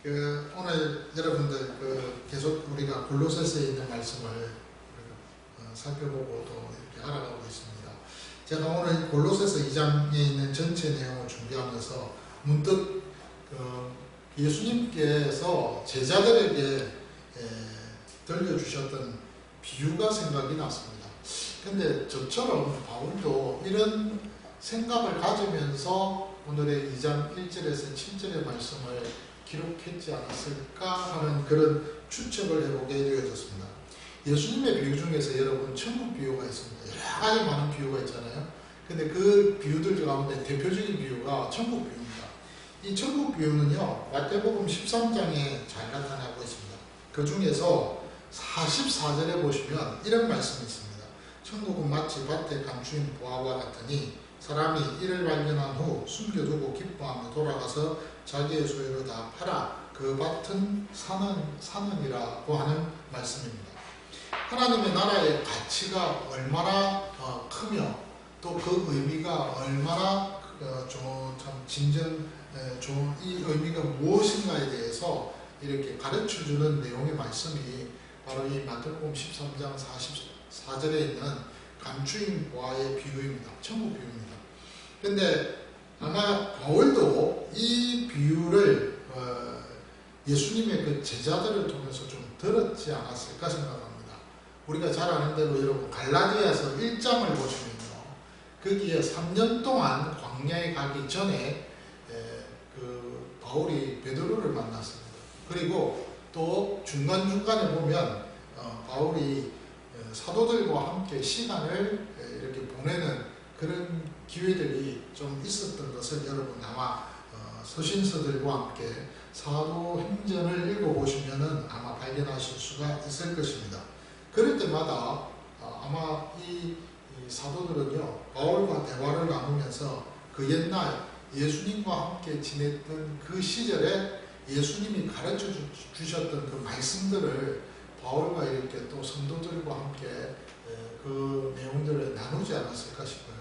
오늘 여러분들 계속 우리가 골로새서에 있는 말씀을 살펴보고 또 이렇게 알아가고 있습니다. 제가 오늘 골로새서 2장에 있는 전체 내용을 준비하면서 문득 예수님께서 제자들에게 들려주셨던 비유가 생각이 났습니다. 근데 저처럼 바울도 이런 생각을 가지면서 오늘의 2장 1절에서 7절의 말씀을 기록했지 않았을까 하는 그런 추측을 해보게 되어졌습니다. 예수님의 비유 중에서 여러분 천국 비유가 있습니다. 여러 가지 많은 비유가 있잖아요. 근데 그 비유들 가운데 대표적인 비유가 천국 비유입니다. 이 천국 비유는요, 마태복음 13장에 잘 나타나고 있습니다. 그 중에서 44절에 보시면 이런 말씀이 있습니다. 천국은 마치 밭에 감추인 보화와 같으니 사람이 이를 발견한 후 숨겨두고 기뻐하며 돌아가서 자기의 소유를 다 팔아 그 밭은 사느니라고 하는 말씀입니다. 하나님의 나라의 가치가 얼마나 크며 또 그 의미가 얼마나 참 좋은 이 의미가 무엇인가에 대해서 이렇게 가르쳐주는 내용의 말씀이 바로 이 마태복음 13장 44절에 있는 감추인 보화의 비유입니다. 천국 비유입니다. 근데 아마 바울도 이 비유를 예수님의 그 제자들을 통해서 좀 들었지 않았을까 생각합니다. 우리가 잘 아는 대로 여러분 갈라디아서 1장을 보시면요, 거기에 3년 동안 광야에 가기 전에 바울이 베드로를 만났습니다. 그리고 또 중간중간에 보면 바울이 사도들과 함께 시간을 이렇게 보내는 그런 기회들이 좀 있었던 것을 여러분 아마 서신서들과 함께 사도행전을 읽어보시면 아마 발견하실 수가 있을 것입니다. 그럴 때마다 아마 이 사도들은요, 바울과 대화를 나누면서 그 옛날 예수님과 함께 지냈던 그 시절에 예수님이 가르쳐 주셨던 그 말씀들을 바울과 이렇게 또 성도들과 함께 그 내용들을 나누지 않았을까 싶어요.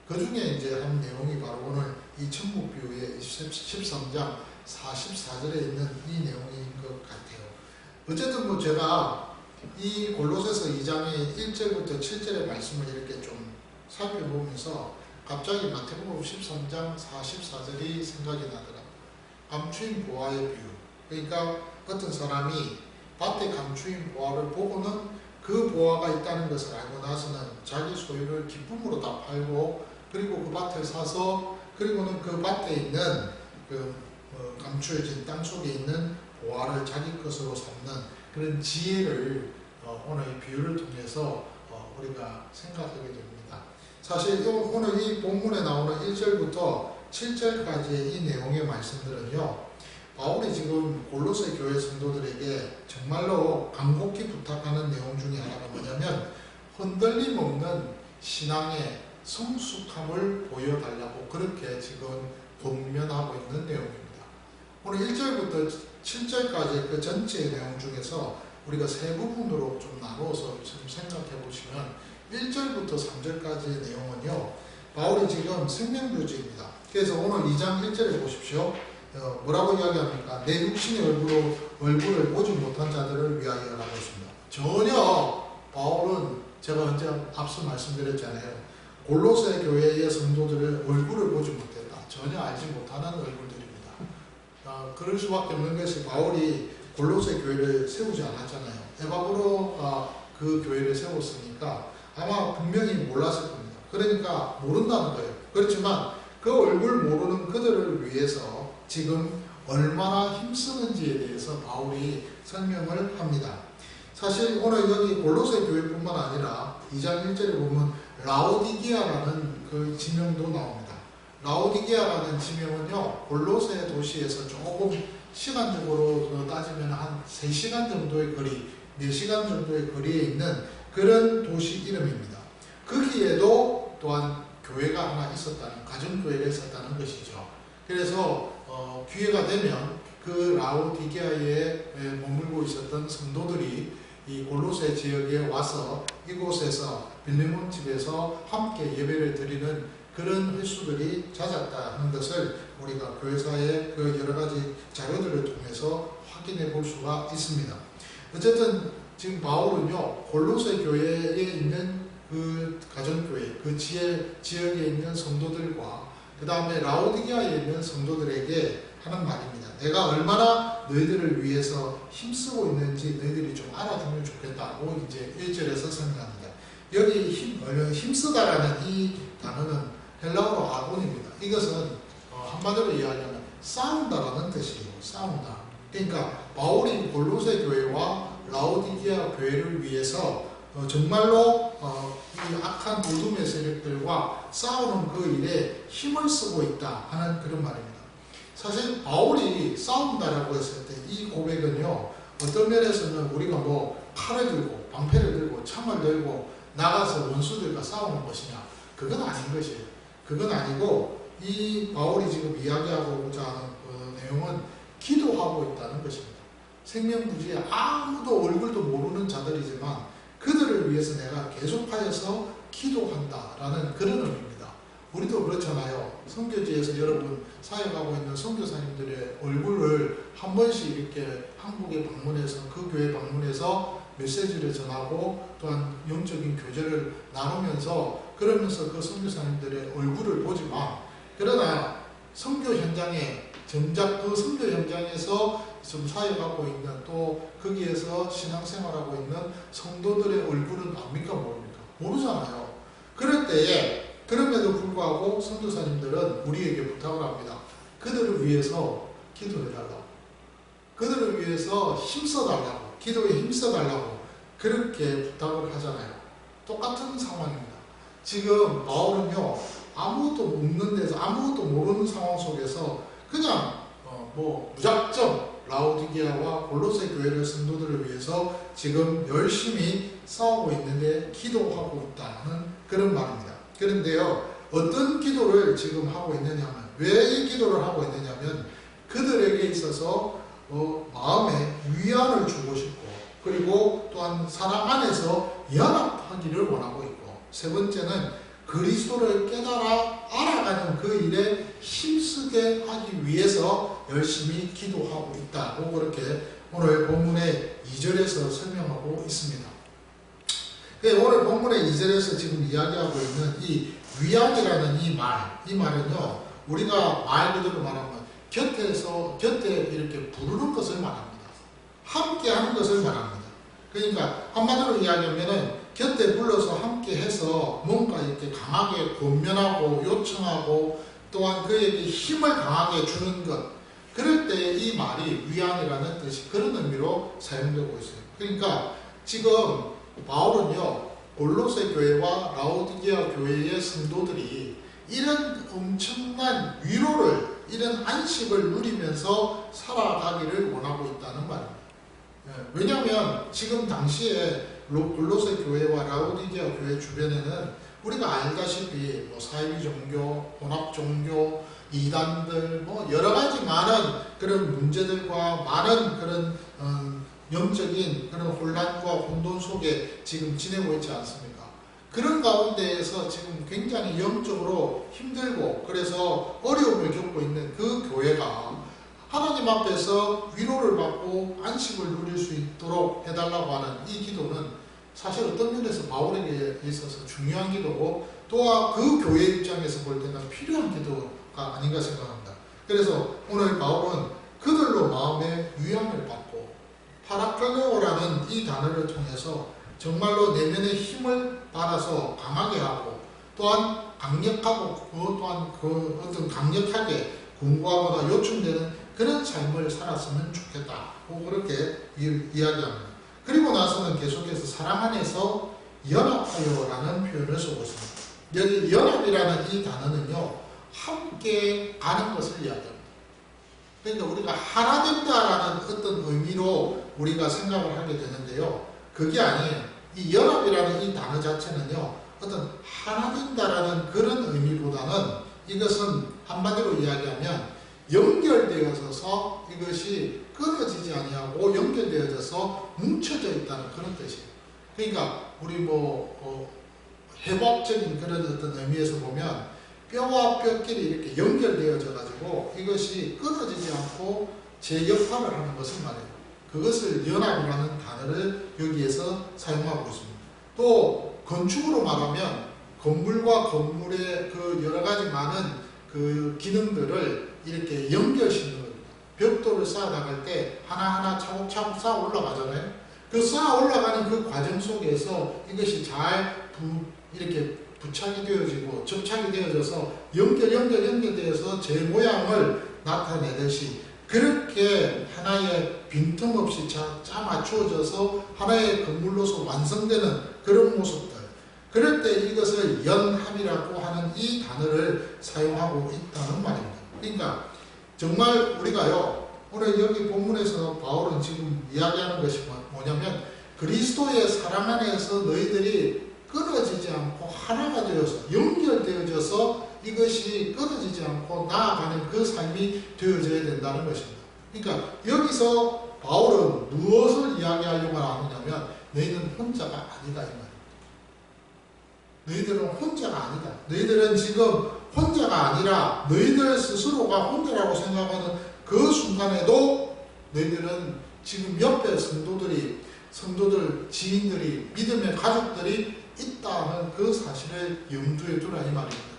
그 중에 이제 한 내용이 바로 오늘 이 천국 비유의 13장 44절에 있는 이 내용인 것 같아요. 어쨌든 제가 이 골로새서 2장의 1절부터 7절의 말씀을 이렇게 좀 살펴보면서 갑자기 마태복음 13장 44절이 생각이 나더라고요. 감추인 보화의 비유. 그러니까 어떤 사람이 밭에 감추인 보화를 보고는 그 보화가 있다는 것을 알고 나서는 자기 소유를 기쁨으로 다 팔고 그리고 그 밭을 사서 그리고는 그 밭에 있는 감추어진 땅 속에 있는 보화를 자기 것으로 삼는 그런 지혜를 오늘 이 비유를 통해서 우리가 생각하게 됩니다. 사실 오늘 이 본문에 나오는 1절부터 7절까지의 이 내용의 말씀들은요, 바울이 지금 골로새 교회 성도들에게 정말로 간곡히 부탁하는 내용 중에 하나가 뭐냐면 흔들림 없는 신앙의 성숙함을 보여달라고 그렇게 지금 권면하고 있는 내용입니다. 오늘 1절부터 7절까지 그 전체의 내용 중에서 우리가 세 부분으로 좀 나누어서 좀 생각해 보시면 1절부터 3절까지의 내용은요, 바울이 지금 생명교지입니다. 그래서 오늘 2장 1절에 보십시오. 뭐라고 이야기합니까? 내 육신의 얼굴을 보지 못한 자들을 위하여라고 했습니다. 전혀 바울은 제가 언제 앞서 말씀드렸잖아요. 골로새 교회의 성도들의 얼굴을 보지 못했다. 전혀 알지 못하는 얼굴들입니다. 그럴 수밖에 없는 것이 바울이 골로새 교회를 세우지 않았잖아요. 에바브로가 그 교회를 세웠으니까 아마 분명히 몰랐을 겁니다. 그러니까 모른다는 거예요. 그렇지만 그 얼굴 모르는 그들을 위해서 지금 얼마나 힘쓰는지에 대해서 바울이 설명을 합니다. 사실 오늘 여기 골로새 교회뿐만 아니라 2장 1절에 보면 라오디게아라는 그 지명도 나옵니다. 라오디게아라는 지명은요, 골로새 도시에서 조금 시간적으로 따지면 한 3시간 정도의 거리, 4시간 정도의 거리에 있는 그런 도시 이름입니다. 거기에도 또한 교회가 하나 있었다는, 가정교회가 있었다는 것이죠. 그래서 기회가 되면 그 라오디게아에 머물고 있었던 성도들이 이 골로새 지역에 와서 이곳에서 빌레몬 집에서 함께 예배를 드리는 그런 횟수들이 잦았다는 것을 우리가 교회사의 그 여러 가지 자료들을 통해서 확인해 볼 수가 있습니다. 어쨌든 지금 바울은요, 골로새 교회에 있는 그 가정교회, 그 지역에 있는 성도들과 그 다음에 라오디게아에 있는 성도들에게 하는 말입니다. 내가 얼마나 너희들을 위해서 힘쓰고 있는지 너희들이 좀 알아두면 좋겠다고 이제 1절에서 설명합니다. 여기 힘쓰다라는 이 단어는 헬라어로 아곤입니다. 이것은 한마디로 이야기하면 싸운다라는 뜻이에요. 싸운다. 그러니까 바울이 골로새 교회와 라오디게아 교회를 위해서 정말로 이 악한 어둠의 세력들과 싸우는 그 일에 힘을 쓰고 있다 하는 그런 말입니다. 사실 바울이 싸운다라고 했을 때 이 고백은요, 어떤 면에서는 우리가 뭐 칼을 들고 방패를 들고 창을 들고 나가서 원수들과 싸우는 것이냐, 그건 아닌 것이에요. 그건 아니고 이 바울이 지금 이야기하고자 하는 그 내용은 기도하고 있다는 것입니다. 생명부지에 아무도 얼굴도 모르는 자들이지만 그들을 위해서 내가 계속하여서 기도한다라는 그런 의미입니다. 우리도 그렇잖아요. 선교지에서 여러분 사역하고 있는 선교사님들의 얼굴을 한 번씩 이렇게 한국에 방문해서 그 교회 방문해서 메시지를 전하고 또한 영적인 교제를 나누면서 그러면서 그 선교사님들의 얼굴을 보지만, 그러나 선교 현장에 정작 그 선교 현장에서 좀 사역하고 있는, 또 거기에서 신앙생활하고 있는 성도들의 얼굴은 압니까 모릅니까? 모르잖아요. 그럴 때에 그럼에도 불구하고 선교사님들은 우리에게 부탁을 합니다. 그들을 위해서 기도해달라고, 그들을 위해서 힘써달라고, 기도에 힘써달라고 그렇게 부탁을 하잖아요. 똑같은 상황입니다. 지금 바울은요, 아무것도 없는 데서, 아무것도 모르는 상황 속에서 그냥 무작정 라오디게아와 골로새 교회를 성도들을 위해서 지금 열심히 싸우고 있는데 기도하고 있다는 그런 말입니다. 그런데요, 어떤 기도를 지금 하고 있느냐면, 왜 이 기도를 하고 있느냐면 그들에게 있어서 마음에 위안을 주고 싶고, 그리고 또한 사랑 안에서 연합하기를 원하고 있고, 세 번째는 그리스도를 깨달아 알아가는 그 일에 힘쓰게 하기 위해서 열심히 기도하고 있다고 그렇게 오늘 본문의 2절에서 설명하고 있습니다. 오늘 본문의 2절에서 지금 이야기하고 있는 이 위안이라는 이 말은요, 우리가 말 그대로 말하면 곁에 이렇게 부르는 것을 말합니다. 함께 하는 것을 말합니다. 그러니까 한마디로 이야기하면은 곁에 불러서 함께 해서 뭔가 이렇게 강하게 권면하고 요청하고 또한 그에게 힘을 강하게 주는 것, 그럴 때 이 말이 위안이라는 뜻이 그런 의미로 사용되고 있어요. 그러니까 지금 바울은요, 골로새 교회와 라오디게아 교회의 성도들이 이런 엄청난 위로를, 이런 안식을 누리면서 살아가기를 원하고 있다는 말입니다. 왜냐하면 지금 당시에 골로새 교회와 라오디게아 교회 주변에는 우리가 알다시피 사이비 종교, 혼합 종교, 이단들, 여러 가지 많은 그런 문제들과 많은 그런 영적인 그런 혼란과 혼돈 속에 지금 지내고 있지 않습니까? 그런 가운데에서 지금 굉장히 영적으로 힘들고 그래서 어려움을 겪고 있는 그 교회가 하나님 앞에서 위로를 받고 안식을 누릴 수 있도록 해달라고 하는 이 기도는 사실 어떤 면에서 바울에게 있어서 중요한 기도고, 또한 그 교회 입장에서 볼 때는 필요한 기도가 아닌가 생각합니다. 그래서 오늘 바울은 그들로 마음의 위안을 받고 파라클레오라는 이 단어를 통해서 정말로 내면의 힘을 받아서 강하게 하고, 또한 강력하고 또한 그 어떤 강력하게 공부하거나 요청되는 그런 삶을 살았으면 좋겠다고 그렇게 이야기합니다. 그리고 나서는 계속해서 사랑 안에서 연합하여라는 표현을 쓰고 있습니다. 여기 연합이라는 이 단어는요, 함께 가는 것을 이야기합니다. 그러니까 우리가 하나 된다라는 어떤 의미로 우리가 생각을 하게 되는데요, 그게 아니에요. 이 연합이라는 이 단어 자체는요, 어떤 하나 된다라는 그런 의미보다는 이것은 한마디로 이야기하면 연결되어져서 이것이 끊어지지 아니하고 연결되어져서 뭉쳐져 있다는 그런 뜻이에요. 그러니까 우리 해법적인 그런 어떤 의미에서 보면 뼈와 뼈끼리 이렇게 연결되어져 가지고 이것이 끊어지지 않고 제 역할을 하는 것을 말해요. 그것을 연합이라는 단어를 여기에서 사용하고 있습니다. 또 건축으로 말하면 건물과 건물의 그 여러 가지 많은 그 기능들을 이렇게 연결시키는 겁니다. 벽돌을 쌓아 나갈 때 하나하나 차곡차곡 쌓아 올라가잖아요. 그 쌓아 올라가는 그 과정 속에서 이것이 잘 이렇게 부착이 되어지고 접착이 되어져서 연결되어서 제 모양을 나타내듯이 그렇게 하나의 빈틈없이 짜 맞추어져서 하나의 건물로서 완성되는 그런 모습들. 그럴 때 이것을 연합이라고 하는 이 단어를 사용하고 있다는 말입니다. 그러니까 정말 우리가요, 오늘 여기 본문에서 바울은 지금 이야기하는 것이 뭐냐면 그리스도의 사랑 안에서 너희들이 끊어지지 않고 하나가 되어서 연결되어져서 이것이 끊어지지 않고 나아가는 그 삶이 되어져야 된다는 것입니다. 그러니까 여기서 바울은 무엇을 이야기하려고 하느냐면 너희는 혼자가 아니다 이 말입니다. 너희들은 혼자가 아니다. 너희들은 지금 혼자가 아니라 너희들 스스로가 혼자라고 생각하는 그 순간에도 너희들은 지금 옆에 성도들, 지인들이, 믿음의 가족들이 있다는 그 사실을 염두에 두라 이 말입니다.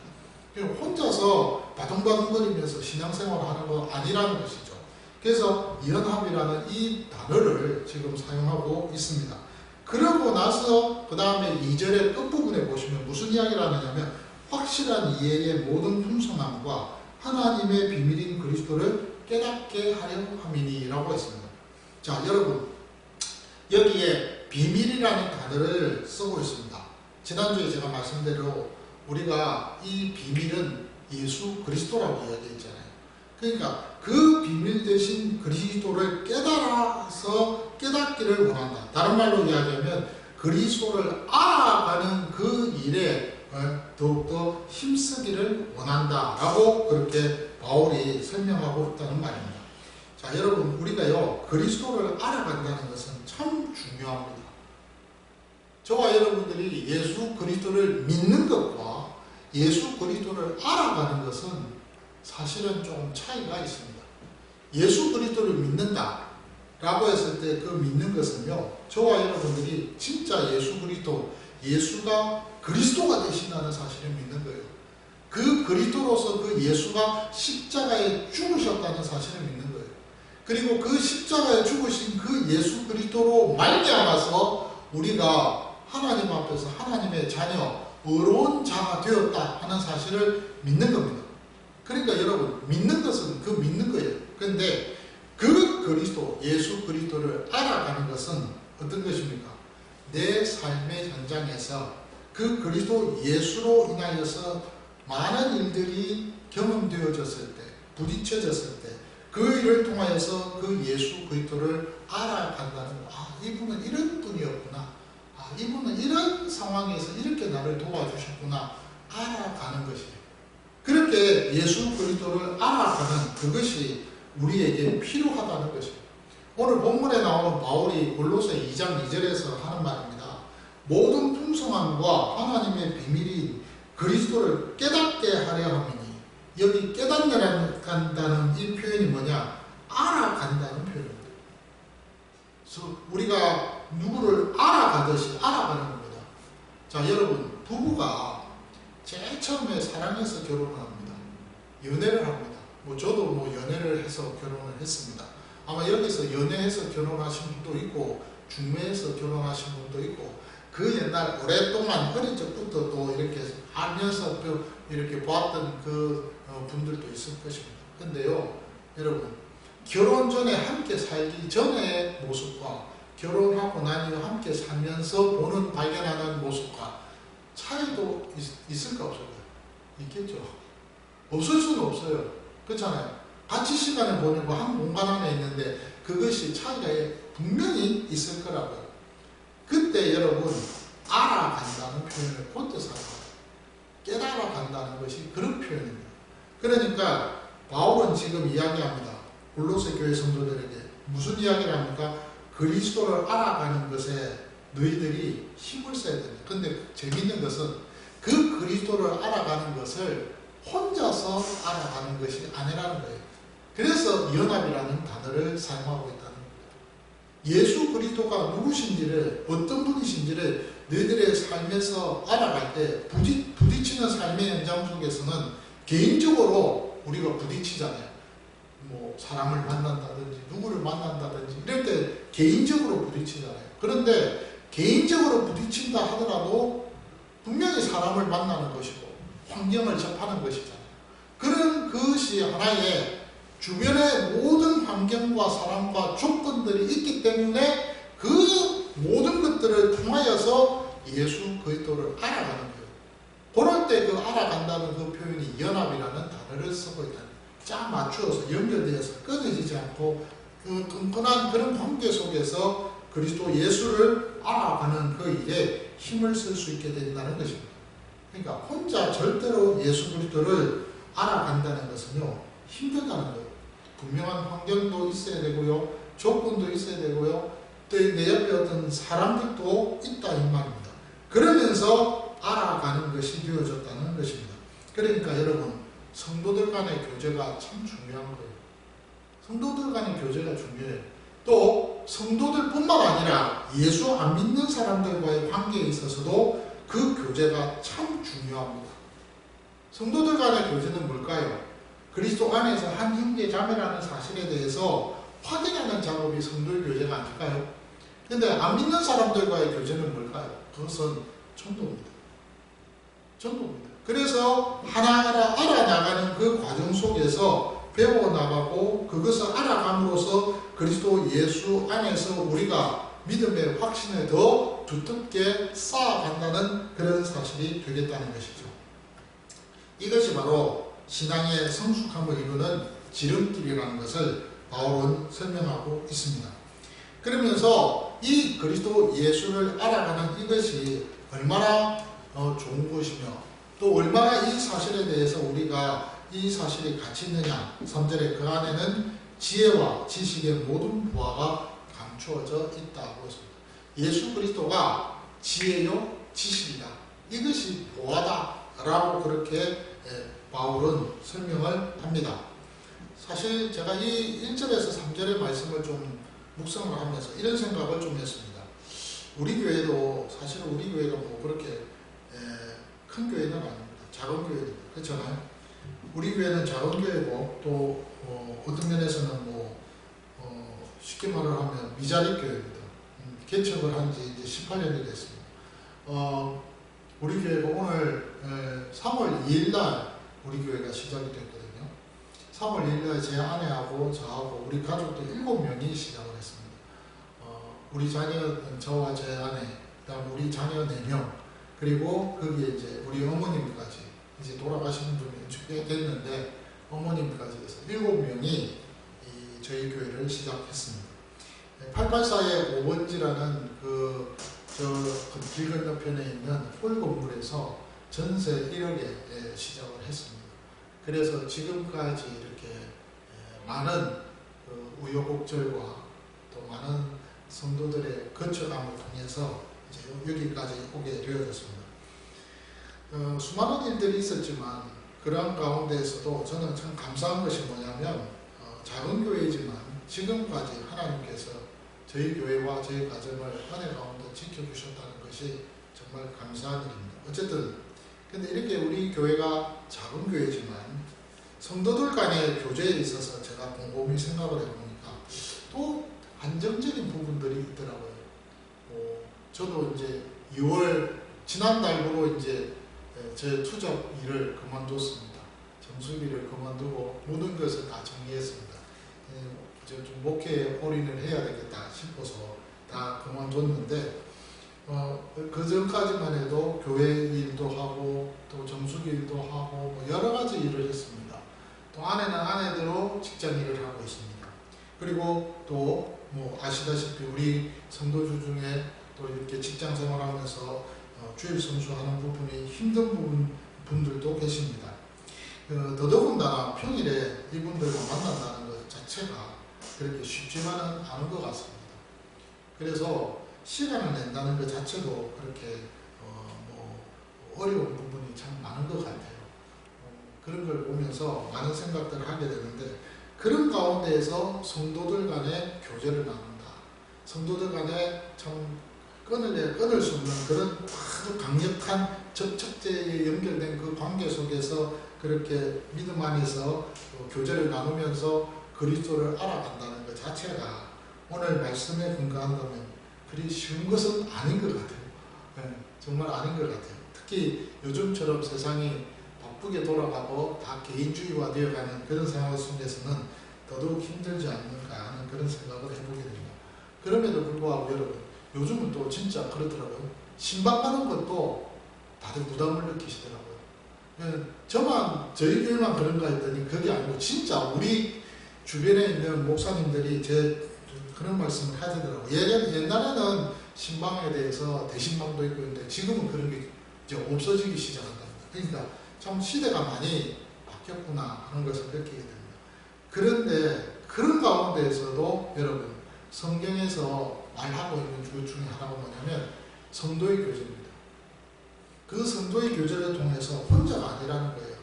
혼자서 바둥바둥거리면서 신앙생활을 하는 거 아니라는 것이죠. 그래서 연합이라는 이 단어를 지금 사용하고 있습니다. 그러고 나서 그 다음에 2절의 끝부분에 보시면 무슨 이야기를 하느냐면 확실한 이해의 모든 풍성함과 하나님의 비밀인 그리스도를 깨닫게 하려 함이니라고 했습니다. 자, 여러분 여기에 비밀이라는 단어를 쓰고 있습니다. 지난주에 제가 말씀대로 우리가 이 비밀은 예수 그리스도라고 이야기했잖아요. 그러니까 그 비밀 대신 그리스도를 깨닫기를 원한다. 다른 말로 이야기하면 그리스도를 알아가는 그 일에 더욱더 힘쓰기를 원한다 라고 그렇게 바울이 설명하고 있다는 말입니다. 자, 여러분 우리가요 그리스도를 알아간다는 것은 참 중요합니다. 저와 여러분들이 예수 그리스도를 믿는 것과 예수 그리스도를 알아가는 것은 사실은 좀 차이가 있습니다. 예수 그리스도를 믿는다 라고 했을 때 그 믿는 것은요 저와 여러분들이 진짜 예수 그리스도, 예수가 그리스도가 되신다는 사실을 믿는 거예요. 그 그리스도로서 그 예수가 십자가에 죽으셨다는 사실을 믿는 거예요. 그리고 그 십자가에 죽으신 그 예수 그리스도로 말미암아서 우리가 하나님 앞에서 하나님의 자녀, 의로운 자가 되었다 하는 사실을 믿는 겁니다. 그러니까 여러분 믿는 것은 그 믿는 거예요. 그런데 그 그리스도, 예수 그리스도를 알아가는 것은 어떤 것입니까? 내 삶의 현장에서 그 그리스도 예수로 인하여서 많은 일들이 경험되어졌을 때, 부딪혀졌을 때 그 일을 통하여서 그 예수 그리스도를 알아간다는 거. 아, 이분은 이런 분이었구나. 아, 이분은 이런 상황에서 이렇게 나를 도와주셨구나. 알아가는 것이에요. 그렇게 예수 그리스도를 알아가는 그것이 우리에게 필요하다는 것입니다. 오늘 본문에 나오는 바울이 골로새 2장 2절에서 하는 말입니다. 모든 풍성함과 하나님의 비밀인 그리스도를 깨닫게 하려 함이니 여기 깨닫는다는 이 표현이 뭐냐? 알아간다는 표현입니다. 그래서 우리가 누구를 알아가듯이 알아가는 겁니다. 자, 여러분 부부가 제일 처음에 사랑해서 결혼을 합니다. 연애를 합니다. 저도 연애를 해서 결혼을 했습니다. 아마 여기서 연애해서 결혼하신 분도 있고 중매해서 결혼하신 분도 있고 그 옛날 오랫동안 어린 적부터 또 이렇게 알면서 이렇게 보았던 그 분들도 있을 것입니다. 근데요 여러분 결혼 전에 함께 살기 전의 모습과 결혼하고 난 이후 함께 살면서 보는 발견하는 모습과 차이도 있을까 없을까요? 있겠죠. 없을 수는 없어요. 그렇잖아요. 같이 시간을 보내고 한 공간 안에 있는데 그것이 차이가 분명히 있을 거라고요. 그때 여러분 알아간다는 표현을 곧 사용해요. 깨달아간다는 것이 그런 표현입니다. 그러니까 바울은 지금 이야기합니다. 골로새 교회 성도들에게 무슨 이야기를 합니까? 그리스도를 알아가는 것에 너희들이 힘을 써야 된다. 근데 재밌는 것은 그 그리스도를 알아가는 것을 혼자서 알아가는 것이 아니라는 거예요. 그래서 연합이라는 단어를 사용하고 있다는 겁니다. 예수 그리스도가 누구신지를, 어떤 분이신지를 너희들의 삶에서 알아갈 때 부딪히는 삶의 현장 속에서는 개인적으로 우리가 부딪히잖아요. 뭐 사람을 만난다든지 누구를 만난다든지 이럴 때 개인적으로 부딪히잖아요. 그런데 개인적으로 부딪힌다 하더라도 분명히 사람을 만나는 것이고 환경을 접하는 것이잖아요. 그런 것이 하나의 주변의 모든 환경과 사람과 조건들이 있기 때문에 그 모든 것들을 통하여서 예수 그리스도를 알아가는 거예요. 그럴 때 그 알아간다는 그 표현이 연합이라는 단어를 쓰고 있다. 쫙 맞추어서 연결되어서 끊어지지 않고 그 끈끈한 그런 관계 속에서 그리스도 예수를 알아가는 그 일에 힘을 쓸 수 있게 된다는 것입니다. 그러니까 혼자 절대로 예수 그리스도를 알아간다는 것은요, 힘들다는 거예요. 분명한 환경도 있어야 되고요, 조건도 있어야 되고요, 또 내 옆에 어떤 사람들도 있다 이 말입니다. 그러면서 알아가는 것이 되어졌다는 것입니다. 그러니까 여러분, 성도들 간의 교제가 참 중요한 거예요. 성도들 간의 교제가 중요해요. 또 성도들 뿐만 아니라 예수 안 믿는 사람들과의 관계에 있어서도 그 교제가 참 중요합니다. 성도들 간의 교제는 뭘까요? 그리스도 안에서 한 형제 자매라는 사실에 대해서 확인하는 작업이 성도의 교제가 아닐까요? 그런데 안 믿는 사람들과의 교제는 뭘까요? 그것은 전도입니다. 전도입니다. 그래서 하나하나 알아나가는 그 과정 속에서 배워나가고 그것을 알아감으로써 그리스도 예수 안에서 우리가 믿음의 확신을 더 두텁게 쌓아간다는 그런 사실이 되겠다는 것이죠. 이것이 바로 신앙의 성숙함을 이루는 지름길이라는 것을 바울은 설명하고 있습니다. 그러면서 이 그리스도 예수를 알아가는 이것이 얼마나 좋은 것이며 또 얼마나 이 사실에 대해서 우리가 이 사실이 가치 있느냐. 3절에 그 안에는 지혜와 지식의 모든 보화가 감추어져 있다고 했습니다. 예수 그리스도가 지혜요 지식이다. 이것이 보화다 라고 그렇게 바울은 설명을 합니다. 사실 제가 이 1절에서 3절의 말씀을 좀 묵상을 하면서 이런 생각을 좀 했습니다. 우리 교회도 사실 우리 교회가 뭐 그렇게 큰 교회는 아닙니다. 작은 교회입니다. 그렇잖아요. 우리 교회는 작은 교회고 또 어떤 면에서는 쉽게 말을 하면 미자립 교회입니다. 개척을 한 지 이제 18년이 됐습니다. 우리 교회가 오늘 3월 2일 날 우리 교회가 시작이 됐거든요. 3월 2일 날 제 아내하고 저하고 우리 가족들 7명이 시작을 했습니다. 우리 자녀, 저와 제 아내, 그다음 우리 자녀 4명, 그리고 거기에 이제 우리 어머님까지 이제 돌아가시는 분이 꽤 됐는데 어머님까지 해서 7명이 저희 교회를 시작했습니다. 884의 5번지라는 길 건너편에 있는 홀 건물에서 전세 1억에 시작을 했습니다. 그래서 지금까지 이렇게 많은 우여곡절과 또 많은 성도들의 거쳐감을 통해서 이제 여기까지 오게 되어졌습니다. 수많은 일들이 있었지만 그러한 가운데에서도 저는 참 감사한 것이 뭐냐면 작은 교회이지만 지금까지 하나님께서 저희 교회와 저희 가정을 은혜 가운데 지켜주셨다는 것이 정말 감사한 일입니다. 어쨌든 근데 이렇게 우리 교회가 작은 교회지만 성도들 간의 교제에 있어서 제가 곰곰이 생각을 해보니까 또 안정적인 부분들이 있더라고요. 저도 이제 2월 지난달부로 이제 제 투잡 일을 그만뒀습니다. 정수기를 그만두고 모든 것을 다 정리했습니다. 이제 좀 목회에 올인을 해야 되겠다 싶어서 다 그만뒀는데 그 전까지만 해도 교회 일도 하고 또 정수기 일도 하고 여러 가지 일을 했습니다. 또 아내는 아내대로 직장 일을 하고 있습니다. 그리고 또 아시다시피 우리 성도주 중에 또 이렇게 직장 생활하면서 주일 성수하는 부분이 힘든 분들도 계십니다. 더더군다나 평일에 이분들과 만난다는 것 자체가 그렇게 쉽지만은 않은 것 같습니다. 그래서 시간을 낸다는 것 자체도 그렇게 어려운 부분이 참 많은 것 같아요. 그런 걸 보면서 많은 생각들을 하게 되는데, 그런 가운데에서 성도들 간의 교제를 나눈다. 성도들 간에 참 끊을 수 없는 그런 아주 강력한 접촉제에 연결된 그 관계 속에서 그렇게 믿음 안에서 교제를 나누면서 그리스도를 알아간다는 것 자체가 오늘 말씀에 근거한다면 그리 쉬운 것은 아닌 것 같아요. 네, 정말 아닌 것 같아요. 특히 요즘처럼 세상이 바쁘게 돌아가고 다 개인주의화 되어가는 그런 상황 속에서는 더더욱 힘들지 않는가 하는 그런 생각을 해보게 됩니다. 그럼에도 불구하고 여러분, 요즘은 또 진짜 그렇더라고요. 신방 가는 것도 다들 부담을 느끼시더라고요. 저희 교회만 그런가 했더니 그게 아니고 진짜 우리 주변에 있는 목사님들이 그런 말씀을 하시더라고요. 옛날에는 신방에 대해서 대신방도 있고 있는데 지금은 그런 게 이제 없어지기 시작한다. 그러니까 참 시대가 많이 바뀌었구나 하는 것을 느끼게 됩니다. 그런데 그런 가운데에서도 여러분, 성경에서 말하고 있는 것 중에 하나가 뭐냐면 성도의 교제입니다. 그 성도의 교제를 통해서 혼자가 아니라는 거예요.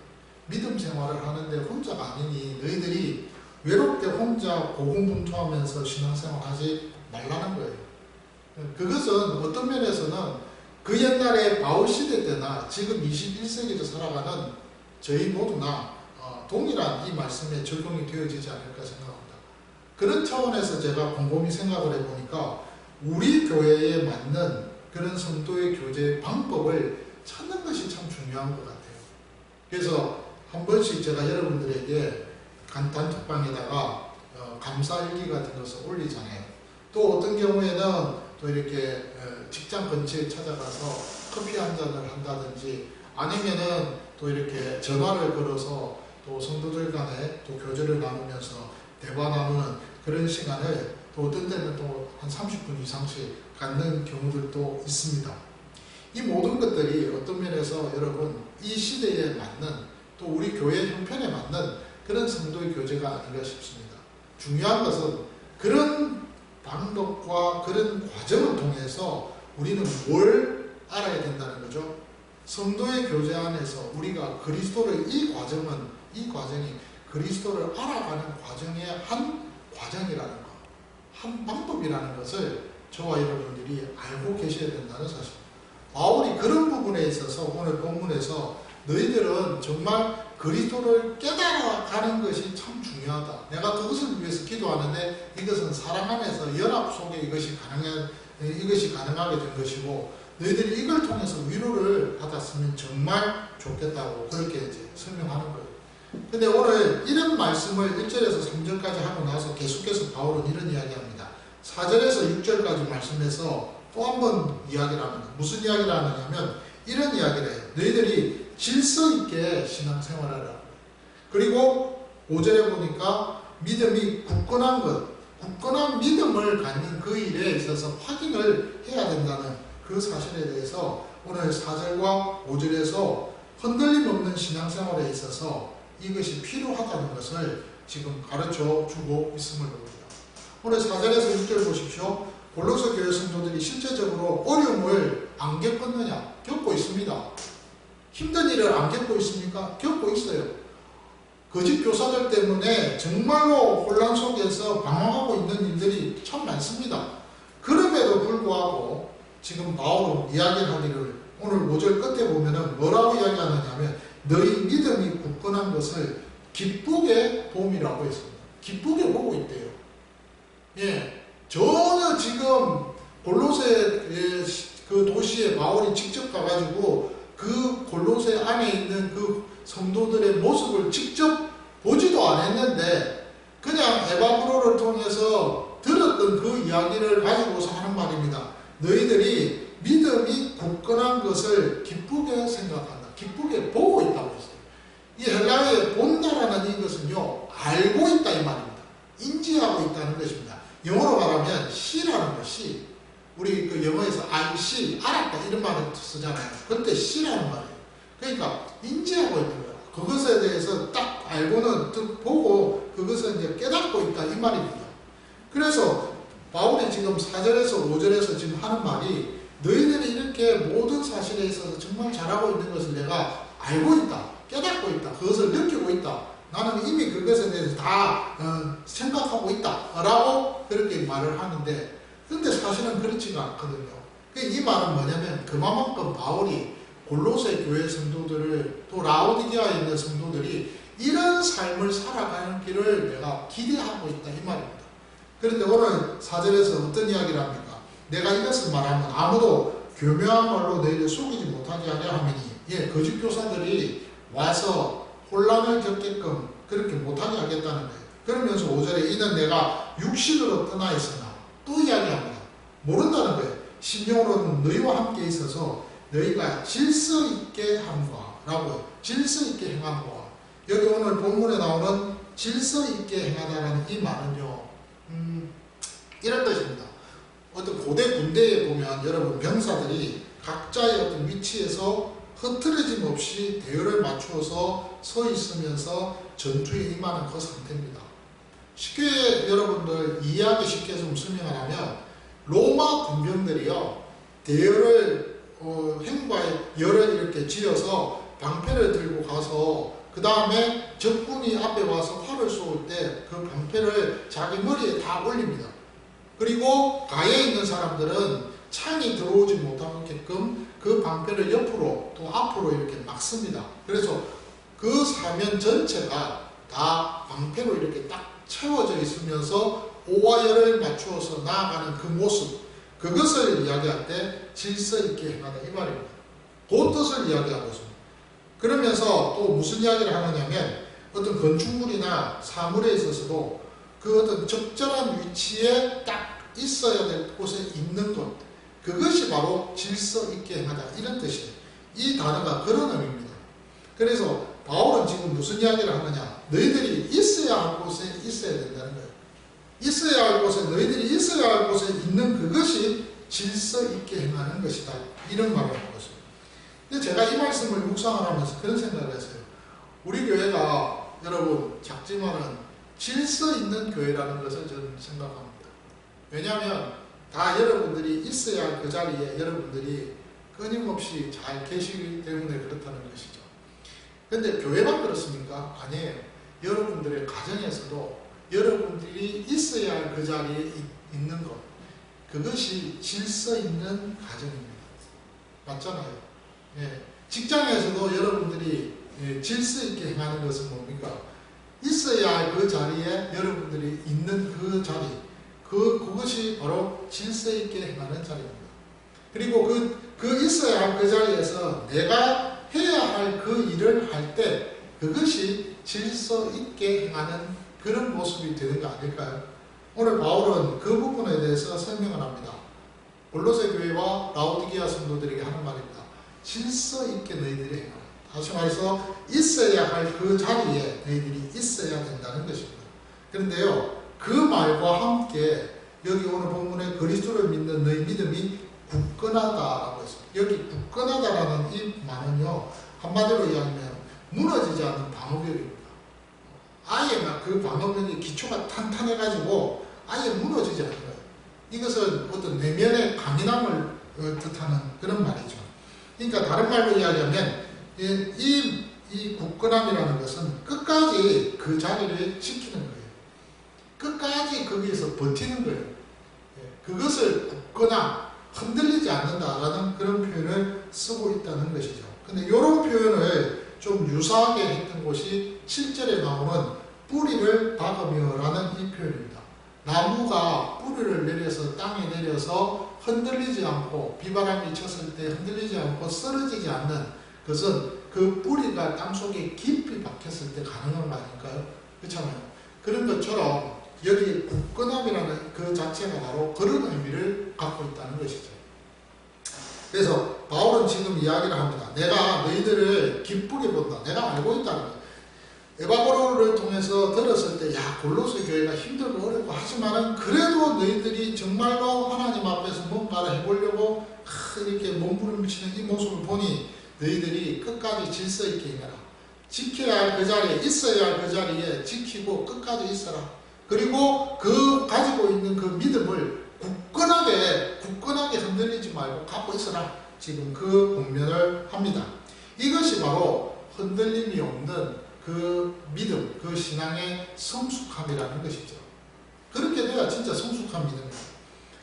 믿음 생활을 하는데 혼자가 아니니 너희들이 외롭게 혼자 고군분투하면서 신앙생활 하지 말라는 거예요. 그것은 어떤 면에서는 그 옛날에 바울 시대 때나 지금 21세기를 살아가는 저희 모두나 동일한 이 말씀에 적용이 되어지지 않을까 생각합니다. 그런 차원에서 제가 곰곰이 생각을 해보니까 우리 교회에 맞는 그런 성도의 교제 방법을 찾는 것이 참 중요한 것 같아요. 그래서 한 번씩 제가 여러분들에게 단톡방에다가 감사일기 같은 것을 올리잖아요. 또 어떤 경우에는 또 이렇게 직장 근처에 찾아가서 커피 한 잔을 한다든지 아니면은 또 이렇게 전화를 걸어서 또 성도들 간에 또 교제를 나누면서 대화 나누는 그런 시간을 또 어떤 때는 또 한 30분 이상씩 갖는 경우들도 있습니다. 이 모든 것들이 어떤 면에서 여러분 이 시대에 맞는 또 우리 교회 형편에 맞는 그런 성도의 교제가 아닌가 싶습니다. 중요한 것은 그런 방법과 그런 과정을 통해서 우리는 뭘 알아야 된다는 거죠. 성도의 교제 안에서 우리가 그리스도를 이 과정이 그리스도를 알아가는 과정의 한 과정이라는 것, 한 방법이라는 것을 저와 여러분들이 알고 계셔야 된다는 사실입니다. 바울이 그런 부분에 있어서 오늘 본문에서 너희들은 정말 그리스도를 깨달아가는 것이 참 중요하다. 내가 그것을 위해서 기도하는데 이것은 사랑 안에서 연합 속에 이것이 가능하게 된 것이고 너희들이 이걸 통해서 위로를 받았으면 정말 좋겠다고 그렇게 이제 설명하는 거예요. 근데 오늘 이런 말씀을 1절에서 3절까지 하고 나서 계속해서 바울은 이런 이야기합니다. 4절에서 6절까지 말씀해서 또 한 번 이야기를 합니다. 무슨 이야기를 하느냐면 이런 이야기를 해요. 너희들이 질서 있게 신앙생활하라. 그리고 5절에 보니까 믿음이 굳건한 믿음을 갖는 그 일에 있어서 확인을 해야 된다는 그 사실에 대해서 오늘 4절과 5절에서 흔들림 없는 신앙생활에 있어서 이것이 필요하다는 것을 지금 가르쳐 주고 있음을 봅니다. 오늘 4절에서 6절 보십시오. 골로새 교회 성도들이 실제적으로 어려움을 안 겪었느냐? 겪고 있습니다. 힘든 일을 안 겪고 있습니까? 겪고 있어요. 거짓 교사들 때문에 정말로 혼란 속에서 방황하고 있는 일들이 참 많습니다. 그럼에도 불구하고 지금 바울은 이야기하기를 오늘 5절 끝에 보면은 뭐라고 이야기하느냐면 너희 믿음이 굳건한 것을 기쁘게 봄이라고 했습니다. 기쁘게 보고 있대요. 예, 전혀 지금 골로새 그 도시에 바울이 직접 가가지고 그 골로새 안에 있는 그 성도들의 모습을 직접 보지도 않았는데 그냥 에바브로를 통해서 들었던 그 이야기를 가지고서 하는 말입니다. 너희들이 믿음이 굳건한 것을 기쁘게 생각한다. 기쁘게 보고 있다고 했어요. 이 헬라어의 본다라는 이것은요, 알고 있다 이 말입니다. 인지하고 있다는 것입니다. 영어로 말하면 C라는 것이 우리 그 영어에서 I see, 알았다 이런 말을 쓰잖아요. 그때 C라는 말이에요. 그러니까 인지하고 있는 거예요. 그것에 대해서 딱 알고는 보고 그것을 이제 깨닫고 있다 이 말입니다. 그래서 바울이 지금 4절에서 5절에서 지금 하는 말이 너희들이 이렇게 모든 사실에 있어서 정말 잘하고 있는 것을 내가 알고 있다. 깨닫고 있다. 그것을 느끼고 있다. 나는 이미 그것에 대해서 다 생각하고 있다. 라고 그렇게 말을 하는데, 근데 사실은 그렇지가 않거든요. 이 말은 뭐냐면 그만큼 바울이 골로새 교회 성도들을, 또 라오디게아에 있는 성도들이 이런 삶을 살아가는 길을 내가 기대하고 있다, 이 말입니다. 그런데 오늘 4절에서 어떤 이야기를 합니까? 내가 이것을 말하면 아무도 교묘한 말로 너희를 속이지 못하게 하려 하매니, 거짓 교사들이 와서 혼란을 겪게끔 그렇게 못하게 하겠다는 거예요. 그러면서 5절에 이는 내가 육신으로 떠나 있으나 또 이야기합니다. 모른다는 거예요. 심령으로는 너희와 함께 있어서 너희가 질서 있게 함과 라고, 질서 있게 행함과. 여기 오늘 본문에 나오는 질서 있게 행하다라는 이 말은요, 이런 것입니다. 어떤 고대 군대에 보면 여러분 병사들이 각자의 어떤 위치에서 흐트러짐 없이 대열을 맞추어서 서 있으면서 전투에 임하는 그 상태입니다. 쉽게 여러분들 이해하기 쉽게 좀 설명을 하면, 로마 군병들이요, 대열을 행과에 열을 이렇게 지어서 방패를 들고 가서 그 다음에 적군이 앞에 와서 활을 쏘을 때 그 방패를 자기 머리에 다 올립니다. 그리고 가에 있는 사람들은 창이 들어오지 못하게끔 그 방패를 옆으로 또 앞으로 이렇게 막습니다. 그래서 그 사면 전체가 다 방패로 이렇게 딱 채워져 있으면서 오와 열을 맞추어서 나아가는 그 모습, 그것을 이야기할 때 질서 있게 행하다, 이 말입니다. 그 뜻을 이야기하고 있습니다. 그러면서 또 무슨 이야기를 하느냐면, 어떤 건축물이나 사물에 있어서도 그 어떤 적절한 위치에 딱 있어야 될 곳에 있는 것, 그것이 바로 질서 있게 행하다, 이런 뜻이에요. 이 단어가 그런 의미입니다. 그래서 바울은 지금 무슨 이야기를 하느냐, 너희들이 있어야 할 곳에 있어야 된다는 거예요. 있어야 할 곳에, 너희들이 있어야 할 곳에 있는 그것이 질서 있게 행하는 것이다, 이런 말을 하는 것입니다. 근데 제가 이 말씀을 묵상을 하면서 그런 생각을 했어요. 우리 교회가 여러분 작지만은 질서 있는 교회라는 것을 저는 생각합니다. 왜냐하면 다 여러분들이 있어야 할 그 자리에 여러분들이 끊임없이 잘 계시기 때문에 그렇다는 것이죠. 근데 교회만 그렇습니까? 아니에요. 여러분들의 가정에서도 여러분들이 있어야 할 그 자리에 있는 것, 그것이 질서 있는 가정입니다. 맞잖아요. 직장에서도 여러분들이 질서 있게 행하는 것은 뭡니까? 있어야 할 그 자리에 여러분들이 있는 그 자리, 그것이 바로 질서 있게 행하는 자리입니다. 그리고 그 있어야 할 그 자리에서 내가 해야 할 그 일을 할 때 그것이 질서 있게 행하는 그런 모습이 되는 거 아닐까요? 오늘 바울은 그 부분에 대해서 설명을 합니다. 골로새 교회와 라오디게아 성도들에게 하는 말입니다. 질서 있게 너희들이 행하라. 다시 말해서 있어야 할 그 자리에 너희들이 있어야 된다는 것입니다. 그런데요, 그 말과 함께 여기 오늘 본문에 그리스도를 믿는 너희 믿음이 굳건하다라고 했습니다. 여기 굳건하다라는 이 말은요, 한마디로 이야기하면 무너지지 않는 방어벽입니다. 아예 막 그 방어벽의 기초가 탄탄해가지고 아예 무너지지 않는 거예요. 이것은 어떤 내면의 강인함을 뜻하는 그런 말이죠. 그러니까 다른 말로 이야기하면 이 굳건함이라는 것은 끝까지 그 자리를 지키는 거예요. 끝까지 거기에서 버티는 거예요. 그것을 굳건함, 흔들리지 않는다라는 그런 표현을 쓰고 있다는 것이죠. 근데 이런 표현을 좀 유사하게 했던 곳이 7절에 나오는 뿌리를 박으며라는 이 표현입니다. 나무가 뿌리를 내려서 땅에 내려서 흔들리지 않고, 비바람이 쳤을 때 흔들리지 않고 쓰러지지 않는 것은 그 뿌리가 땅속에 깊이 박혔을 때 가능한 거 아닐까요? 그렇잖아요. 그런 것처럼 여기 굳건함이라는 그 자체가 바로 그런 의미를 갖고 있다는 것이죠. 그래서 바울은 지금 이야기를 합니다. 내가 너희들을 기쁘게 본다. 내가 알고 있다는 거예요. 에바고로를 통해서 들었을 때, 야, 골로새 교회가 힘들고 어렵고 하지만은 그래도 너희들이 정말로 하나님 앞에서 뭔가를 해보려고 이렇게 몸부림치는 이 모습을 보니 너희들이 끝까지 질서 있게 행해라. 지켜야 할 그 자리에, 있어야 할 그 자리에 지키고 끝까지 있어라. 그리고 그 가지고 있는 그 믿음을 굳건하게 흔들리지 말고 갖고 있어라. 지금 그 권면을 합니다. 이것이 바로 흔들림이 없는 그 믿음, 그 신앙의 성숙함이라는 것이죠. 그렇게 돼야 진짜 성숙한 믿음입니다.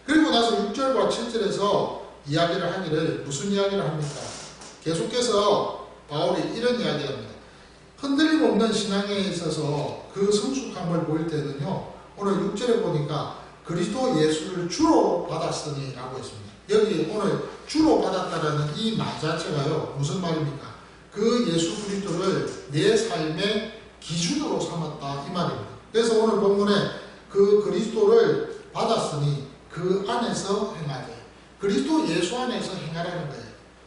그리고 나서 6절과 7절에서 이야기를 하기를 무슨 이야기를 합니까? 계속해서 바울이 이런 이야기를 합니다. 흔들림 없는 신앙에 있어서 그 성숙함을 보일 때는요, 오늘 6절에 보니까 그리스도 예수를 주로 받았으니 라고 했습니다. 여기 오늘 주로 받았다라는 이 말 자체가요, 무슨 말입니까? 그 예수 그리스도를 내 삶의 기준으로 삼았다 이 말입니다. 그래서 오늘 본문에 그 그리스도를 받았으니 그 안에서 행하되, 그리스도 예수 안에서 행하라는 거예요.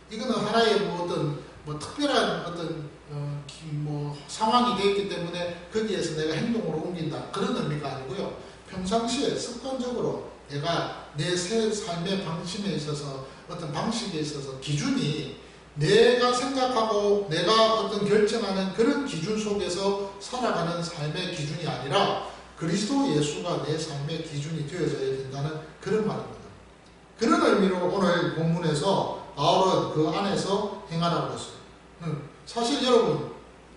이거는 하나의 어떤 특별한 어떤 상황이 되어 있기 때문에 거기에서 내가 행동으로 옮긴다 그런 의미가 아니고요. 평상시에 습관적으로 내가 내 삶의 방침에 있어서 어떤 방식에 있어서 기준이 내가 생각하고 내가 어떤 결정하는 그런 기준 속에서 살아가는 삶의 기준이 아니라 그리스도 예수가 내 삶의 기준이 되어져야 된다는 그런 말입니다. 그런 의미로 오늘 본문에서 바울은 그 안에서 행하라고 했어요. 사실 여러분,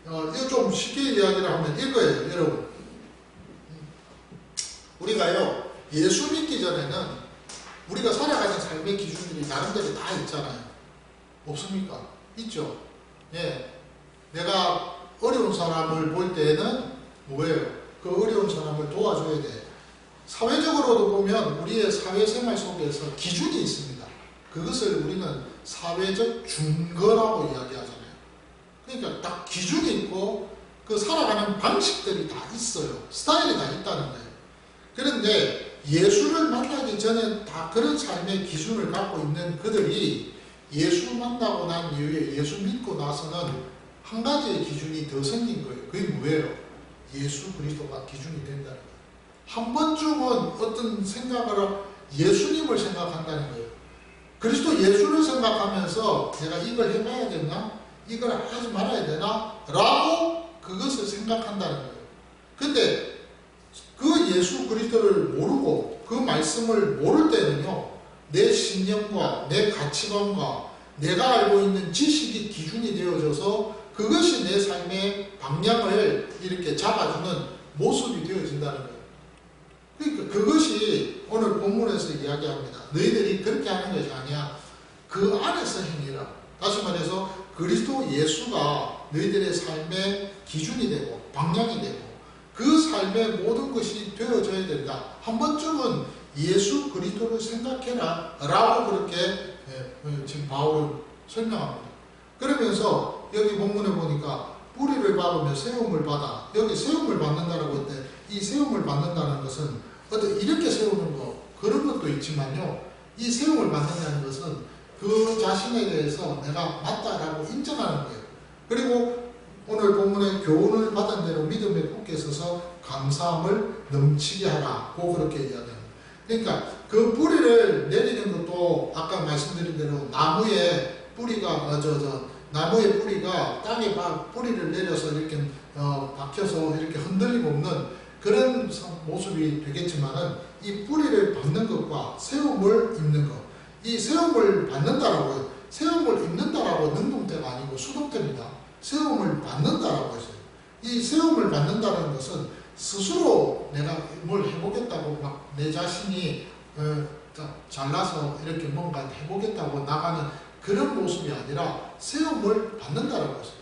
이거 좀 쉽게 이야기를 하면 이거예요, 여러분. 우리가요, 예수 믿기 전에는 우리가 살아가는 삶의 기준들이 나름대로 다 있잖아요. 없습니까? 있죠. 예. 내가 어려운 사람을 볼 때는 뭐예요? 그 어려운 사람을 도와줘야 돼. 사회적으로도 보면 우리의 사회생활 속에서 기준이 있습니다. 그것을 우리는 사회적 준거라고 이야기하잖아요. 그러니까 딱 기준이 있고 그 살아가는 방식들이 다 있어요. 스타일이 다 있다는 거예요. 그런데 예수를 만나기 전에 다 그런 삶의 기준을 갖고 있는 그들이 예수 만나고 난 이후에 예수 믿고 나서는 한 가지의 기준이 더 생긴 거예요. 그게 뭐예요? 예수 그리스도가 기준이 된다는 거예요. 한 번쯤은 어떤 생각을 예수님을 생각한다는 거예요. 그리스도 예수를 생각하면서 내가 이걸 해봐야 되나? 이걸 하지 말아야 되나? 라고 그것을 생각한다는 거예요. 근데 그 예수 그리스도를 모르고 그 말씀을 모를 때는요, 내 신념과 내 가치관과 내가 알고 있는 지식이 기준이 되어져서 그것이 내 삶의 방향을 이렇게 잡아주는 모습이 되어진다는 거예요. 그러니까 그것이 오늘 본문에서 이야기합니다. 너희들이 그렇게 하는 것이 아니야. 그 안에서 행위라. 다시 말해서 그리스도 예수가 너희들의 삶의 기준이 되고 방향이 되고 그 삶의 모든 것이 되어져야 된다. 한 번쯤은 예수 그리스도를 생각해라 라고 그렇게 지금 바울은 설명합니다. 그러면서 여기 본문에 보니까 뿌리를 밟으며 세움을 받아. 여기 세움을 받는다라고 했는데 이 세움을 받는다는 것은 어떤 이렇게 세우는 거 그런 것도 있지만요, 이 세움을 받는다는 것은 그 자신에 대해서 내가 맞다라고 인정하는 거예요. 그리고 오늘 본문에 교훈을 받은 대로 믿음에 굳게 서서 감사함을 넘치게 하라 고 그렇게 이야기합니다. 그러니까 그 뿌리를 내리는 것도 아까 말씀드린 대로 나무의 뿌리가 나무의 뿌리가 땅에 뿌리를 내려서 이렇게 박혀서 이렇게 흔들림 없는 그런 모습이 되겠지만은 이 뿌리를 받는 것과 세움을 입는 것, 이 세움을 받는다라고 해요. 세움을 입는다라고 능동태가 아니고 수동태입니다. 세움을 받는다라고 했어요. 이 세움을 받는다는 것은 스스로 내가 뭘 해보겠다고 막 내 자신이 잘나서 이렇게 뭔가 해보겠다고 나가는 그런 모습이 아니라 세움을 받는다라고 했어요.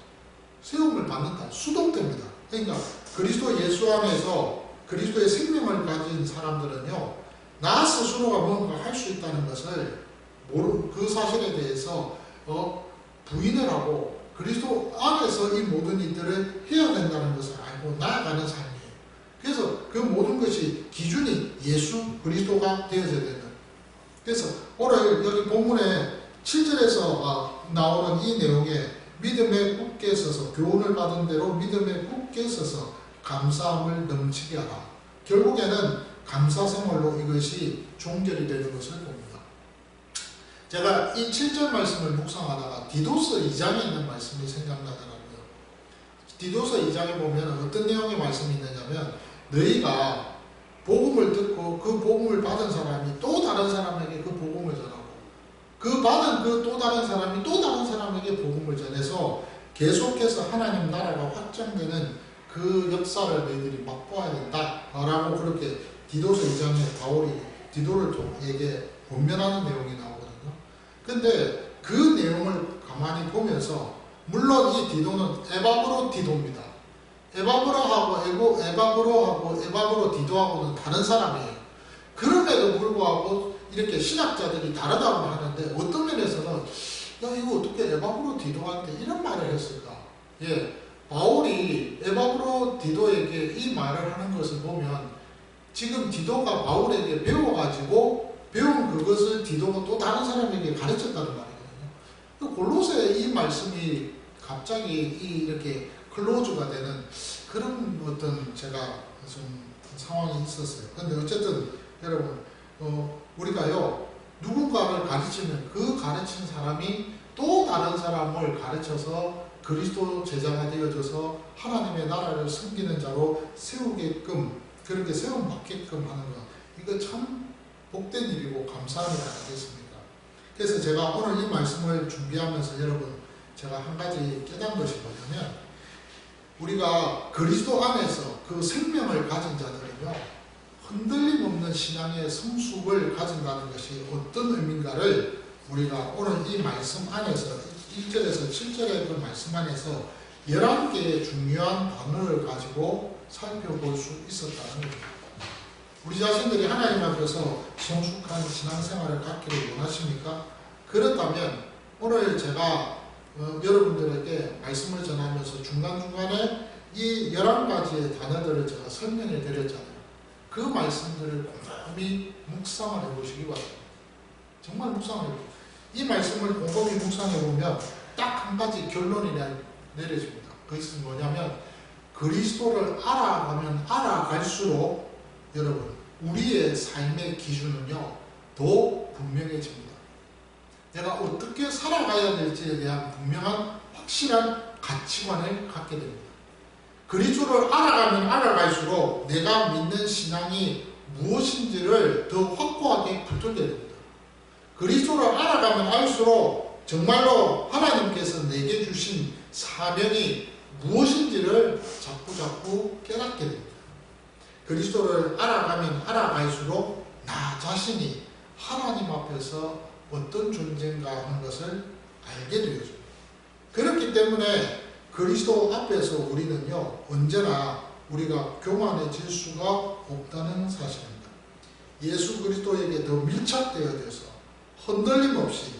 세움을 받는다. 수동태입니다. 그러니까 그리스도 예수 안에서 그리스도의 생명을 가진 사람들은요, 나 스스로가 뭔가 할 수 있다는 것을 그 사실에 대해서 부인을 하고 그리스도 안에서 이 모든 일들을 해야 된다는 것을 알고 나아가는 삶이에요. 그래서 그 모든 것이 기준이 예수 그리스도가 되어져야 된다. 그래서 오늘 여기 본문에 7절에서 나오는 이 내용에 믿음에 굳게 서서 교훈을 받은 대로 믿음에 굳게 서서 감사함을 넘치게 하라. 결국에는 감사생활로 이것이 종결이 되는 것을 봅니다. 제가 이 7절 말씀을 묵상하다가 디도서 2장에 있는 말씀이 생각나더라고요. 디도서 2장에 보면 어떤 내용의 말씀이 있느냐면 너희가 복음을 듣고 그 복음을 받은 사람이 또 다른 사람에게 그 복음을 전하고 그 받은 그 또 다른 사람이 또 다른 사람에게 복음을 전해서 계속해서 하나님 나라가 확장되는 그 역사를 너희들이 맛보아야 된다라고 그렇게 디도서 2장에 바울이 디도를 좀에게 권면하는 내용이 나오거든요. 근데 그 내용을 가만히 보면서 물론 이 디도는 에바브로 디도입니다. 에바브로 디도하고는 다른 사람이에요. 그럼에도 불구하고 이렇게 신학자들이 다르다고 하는데 어떤 면에서는 야 이거 어떻게 에바브로 디도한테 이런 말을 했을까? 예, 바울이 에바브로 디도에게 이 말을 하는 것을 보면 지금 디도가 바울에게 배워가지고 배운 그것을 디도가 또 다른 사람에게 가르쳤다는 말이거든요. 골로새 이 말씀이 갑자기 이렇게 클로즈가 되는 그런 어떤 제가 좀 상황이 있었어요. 근데 어쨌든 여러분 우리가요 누군가를 가르치면 그 가르친 사람이 또 다른 사람을 가르쳐서 그리스도 제자가 되어져서 하나님의 나라를 섬기는 자로 세우게끔 그렇게 세움받게끔 하는 것 이거 참 복된 일이고 감사한 일 아니겠습니까? 그래서 제가 오늘 이 말씀을 준비하면서 여러분 제가 한 가지 깨달은 것이 뭐냐면 우리가 그리스도 안에서 그 생명을 가진 자들은요 흔들림 없는 신앙의 성숙을 가진다는 것이 어떤 의미인가를 우리가 오늘 이 말씀 안에서 1절에서 7절의 그 말씀 안에서 11개의 중요한 단어를 가지고 살펴볼 수 있었다는 겁니다. 우리 자신들이 하나님 앞에서 성숙한 신앙생활을 갖기를 원하십니까? 그렇다면 오늘 제가 여러분들에게 말씀을 전하면서 중간중간에 이 11가지의 단어들을 제가 설명해 드렸잖아요. 그 말씀들을 곰곰이 묵상을 해보시기 바랍니다. 정말 묵상을 해보세요. 이 말씀을 곰곰이 묵상해 보면 딱 한 가지 결론이 내려집니다. 그것은 뭐냐면 그리스도를 알아가면 알아갈수록 여러분 우리의 삶의 기준은요 더 분명해집니다. 내가 어떻게 살아가야 될지에 대한 분명한 확실한 가치관을 갖게 됩니다. 그리스도를 알아가면 알아갈수록 내가 믿는 신앙이 무엇인지를 더 확고하게 붙들게 됩니다. 그리스도를 알아가면 알수록 정말로 하나님께서 내게 주신 사명이 무엇인지를 자꾸 깨닫게 됩니다. 그리스도를 알아가면 알아갈수록 나 자신이 하나님 앞에서 어떤 존재인가 하는 것을 알게 되어집니다. 그렇기 때문에 그리스도 앞에서 우리는요 언제나 우리가 교만해질 수가 없다는 사실입니다. 예수 그리스도에게 더 밀착되어져서 흔들림 없이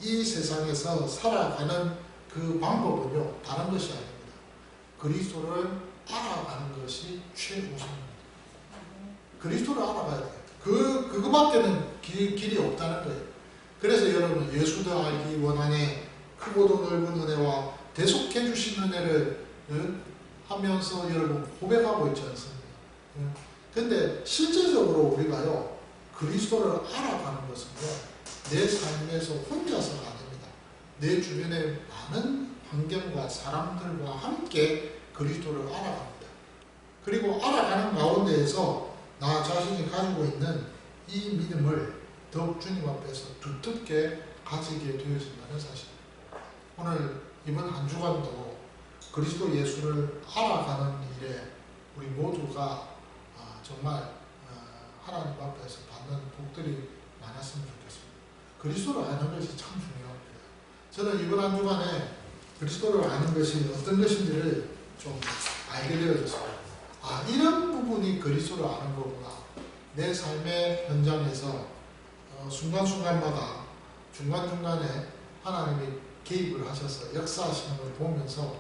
이 세상에서 살아가는 그 방법은요 다른 것이 아닙니다. 그리스도를 알아가는 것이 최우선입니다. 그리스도를 알아가야 돼요. 그거밖에는 길이 없다는 거예요. 그래서 여러분 예수도 알기 원하네 크고도 넓은 은혜와 대속해 주신 은혜를 하면서 여러분 고백하고 있지 않습니까? 근데 실제적으로 우리가요 그리스도를 알아가는 것은요 내 삶에서 혼자서가 아닙니다. 내 주변의 많은 환경과 사람들과 함께 그리스도를 알아갑니다. 그리고 알아가는 가운데에서 나 자신이 가지고 있는 이 믿음을 더욱 주님 앞에서 두텁게 가지게 되어진다는 사실입니다. 오늘 이번 한 주간도 그리스도 예수를 알아가는 일에 우리 모두가 정말 하나님 앞에서 받는 복들이 많았으면 좋겠습니다. 그리스도를 아는 것이 참 중요합니다. 저는 이번 한 주간에 그리스도를 아는 것이 어떤 것인지를 좀 알게 되어졌어요. 이런 부분이 그리스도를 아는 거구나. 내 삶의 현장에서 순간순간마다 중간중간에 하나님이 개입을 하셔서 역사하시는 걸 보면서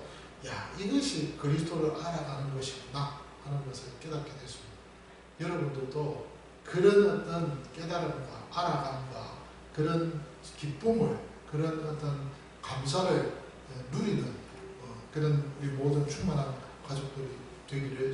이것이 그리스도를 알아가는 것이구나 하는 것을 깨닫게 됐습니다. 여러분들도 그런 어떤 깨달음과 알아감과 그런 기쁨을 그런 어떤 감사를 누리는 그런 우리 모든 충만한 가족들이 되기를